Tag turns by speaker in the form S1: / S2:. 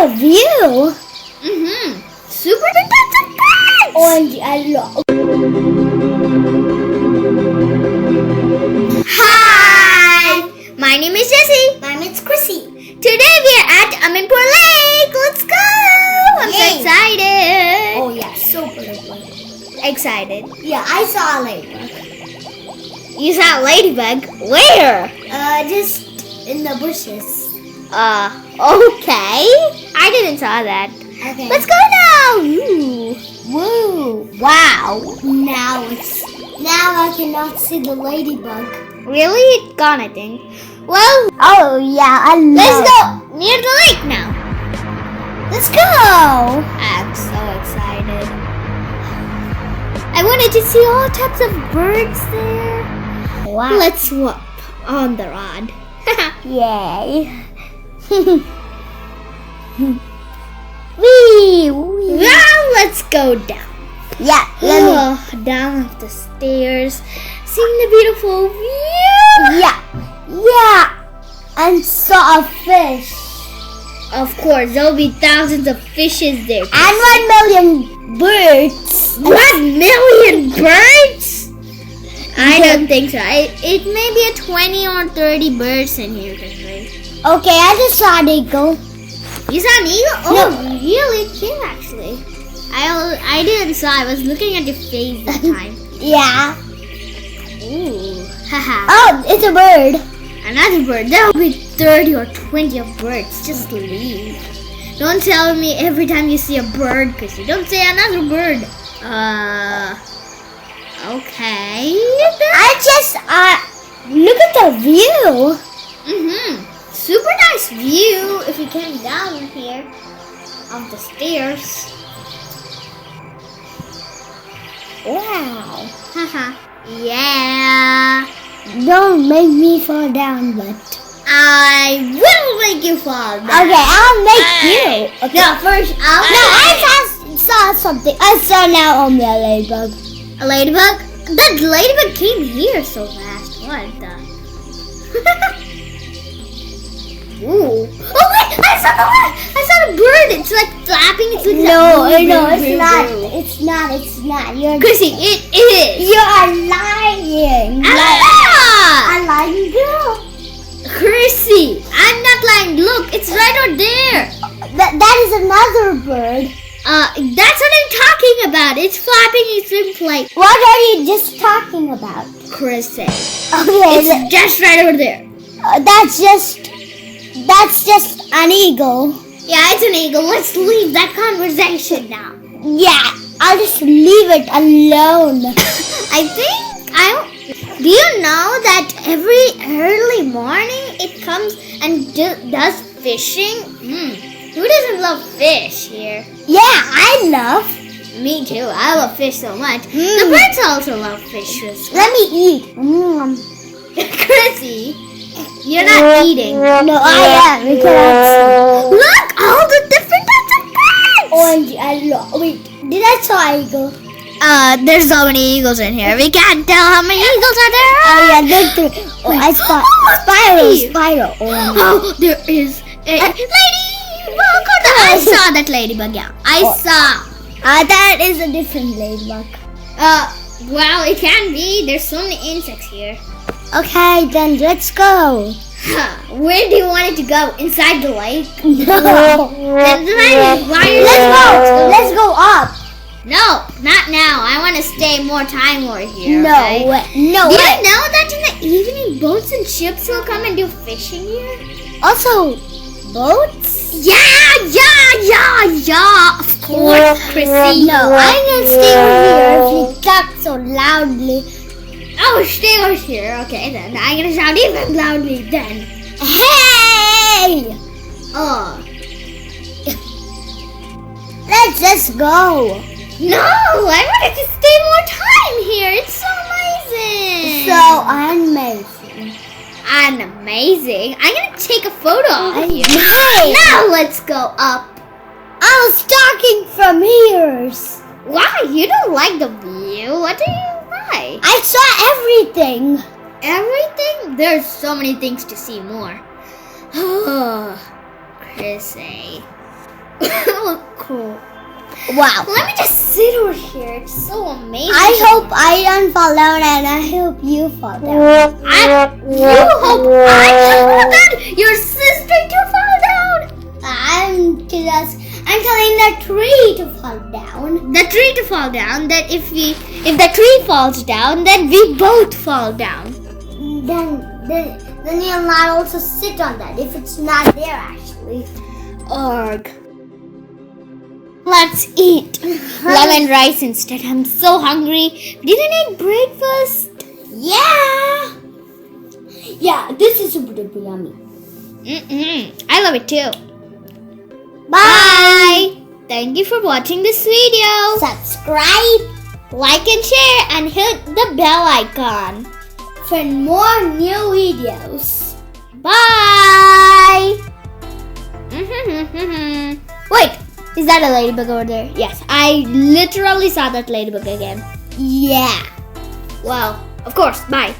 S1: the view.
S2: Super intense birds.
S1: Orange yellow.
S2: Hi, my name is Jessie.
S1: My name's Crisi.
S2: Today we are at Ameenpur Lake. Let's go! I'm so
S1: Yay.
S2: excited.
S1: Oh yeah, so beautiful.
S2: Excited.
S1: Yeah, I saw a ladybug.
S2: You saw a ladybug? Where?
S1: Just in the bushes.
S2: Okay. I didn't saw that.
S1: Okay.
S2: Let's go now. Ooh.
S1: Woo!
S2: Wow.
S1: Now I cannot see the ladybug.
S2: Really? It's gone, I think. Well,
S1: Oh yeah,
S2: let's go near the lake now.
S1: Let's go.
S2: I'm so excited. I wanted to see all types of birds there.
S1: Wow.
S2: Let's swap on the rod.
S1: Yay. Wee.
S2: Now let's go down.
S1: Yeah,
S2: Down the stairs, seeing the beautiful view.
S1: Yeah. And saw a fish.
S2: Of course, there'll be thousands of fishes there.
S1: And 1 million birds.
S2: 1 million birds? I don't think so. It may be a 20 or 30 birds in here. Right?
S1: Okay, I just saw an eagle.
S2: You saw an eagle? Oh,
S1: No.
S2: really? Cute, actually. I didn't saw. I was looking at your face that time.
S1: Yeah.
S2: Ooh, haha.
S1: Oh, it's a bird.
S2: Another bird. There'll be 30 or 20 of birds. Just leave. Don't tell me every time you see a bird, because you don't say another bird. Okay.
S1: I just look at the view.
S2: Super nice view if you came down here of the stairs.
S1: Wow.
S2: Haha. Yeah.
S1: Don't make me fall down, but
S2: I will make you fall down.
S1: okay, I'll make you. Okay.
S2: No, first I'll
S1: I saw something. I saw now on the ladybug.
S2: A ladybug? That ladybug came here so fast. What the? Ooh. Oh wait! I saw the bird! It's like flapping. It's like
S1: No,
S2: that.
S1: it's not. You're
S2: Chrissy, it is.
S1: You are lying.
S2: Ah!
S1: A lying girl.
S2: Chrissy, I'm not lying. Look, it's right over there.
S1: That is another bird.
S2: That's what I'm talking about. It's flapping. It's in flight.
S1: What are you just talking about?
S2: Chrissy,
S1: Okay,
S2: it's just right over there.
S1: that's just an eagle.
S2: Yeah, it's an eagle. Let's leave that conversation now.
S1: Yeah, I'll just leave it alone.
S2: Do you know that every early morning it comes and does fishing? Who doesn't love fish here?
S1: Yeah, I love.
S2: Me too. I love fish so much. The birds also love fish as well.
S1: Let me eat.
S2: Chrissy, you're not eating.
S1: No, I am. You cannot
S2: Look, all the different types of birds.
S1: Orange yellow. Wait, did I saw an eagle?
S2: There's so many eagles in here. We can't tell how many eagles are there.
S1: Oh yeah, there's 3. Oh, I spot spiral. Orange.
S2: Oh, there is a ladybug. I saw that ladybug. Yeah, I saw.
S1: That is a different ladybug.
S2: Well, it can be. There's so many insects here.
S1: Okay, then let's go.
S2: Where do you want it to go? Inside the lake?
S1: No.
S2: Then why are you
S1: Let's go up.
S2: No, not now. I want to stay more time over here.
S1: No
S2: okay?
S1: way. No
S2: Do
S1: way.
S2: you know that in the evening, boats and ships will come and do fishing here?
S1: Also, boats?
S2: Yeah. Of course, Chrissy.
S1: No, I'm gonna stay over here if you talk so loudly.
S2: Oh, stay over here. Okay, then. I'm gonna shout even loudly then.
S1: Hey!
S2: Oh.
S1: Let's just go.
S2: No, I wanted to stay more time here. It's so amazing.
S1: So amazing.
S2: amazing. I'm gonna take a photo of you.
S1: Hey!
S2: Now let's go up.
S1: I was talking from here.
S2: Why? You don't like the view? What do you like?
S1: I saw everything.
S2: Everything? There's so many things to see more. Chrissy. Cool.
S1: Wow.
S2: Let me just sit over here. It's so amazing.
S1: I hope I don't fall down, and I hope you fall down.
S2: You hope I can fall down. Your sister to fall down.
S1: I'm telling the tree to fall down.
S2: The tree to fall down. That if the tree falls down, then we both fall down.
S1: Then you'll not also sit on that if it's not there actually.
S2: Org. Let's eat lemon rice instead. I'm so hungry. Didn't eat breakfast.
S1: Yeah. Yeah, this is super duper yummy.
S2: I love it too.
S1: Bye.
S2: Thank you for watching this video.
S1: Subscribe
S2: Like and share and hit the bell icon.
S1: for more new videos.
S2: Bye. Wait, is that a ladybug over there? Yes, I literally saw that ladybug again.
S1: Yeah.
S2: Well, of course. Bye.